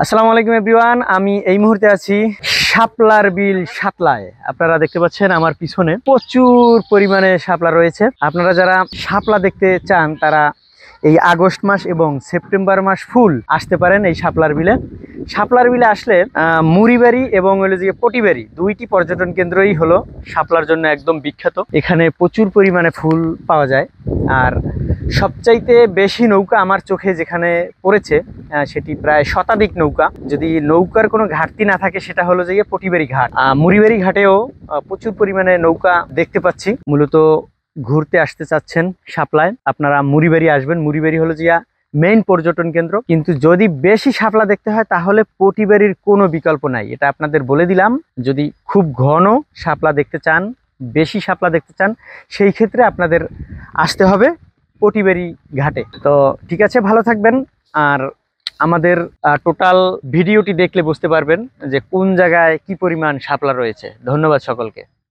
আসসালামু আলাইকুম এভরিওয়ান। আমি এই মুহূর্তে আছি শাপলার বিল সাতলায়। আপনারা দেখতে পাচ্ছেন আমার পিছনে প্রচুর পরিমাণে শাপলা রয়েছে। আপনারা যারা শাপলা দেখতে চান তারা এই আগস্ট মাস এবং সেপ্টেম্বর মাস ফুল আসতে পারেন এই শাপলার বিলে। শাপলার বিলে আসলে মুড়িবাড়ি এবং হলো যে পটিবাড়ি দুইটি পর্যটন কেন্দ্রই হলো শাপলার জন্য একদম বিখ্যাত। এখানে প্রচুর পরিমাণে ফুল পাওয়া যায়। আর সবচাইতে বেশি নৌকা আমার চোখে যেখানে পড়েছে সেটি প্রায় শতাধিক নৌকা। যদি নৌকার কোনো ঘাটতি না থাকে সেটা হলো যে পটিবাড়ি ঘাট। মুড়িবাড়ি ঘাটেও প্রচুর পরিমাণে নৌকা দেখতে পাচ্ছি। মূলত ঘুরতে আসতে চাচ্ছেন শাপলায়, আপনারা মুড়িবাড়ি আসবেন। মুড়িবাড়ি হলো যে মেইন পর্যটন কেন্দ্র, কিন্তু যদি বেশি শাপলা দেখতে হয় তাহলে পটিবাড়ির কোনো বিকল্প নাই, এটা আপনাদের বলে দিলাম। যদি খুব ঘন শাপলা দেখতে চান, বেশি শাপলা দেখতে চান, সেই ক্ষেত্রে আপনাদের আসতে হবে পটিবাড়ি ঘাটে। তো ঠিক আছে, ভালো থাকবেন। আর আমাদের টোটাল ভিডিওটি দেখলে বুঝতে পারবেন যে কোন জায়গায় কি পরিমাণ শাপলা রয়েছে। ধন্যবাদ সকলকে।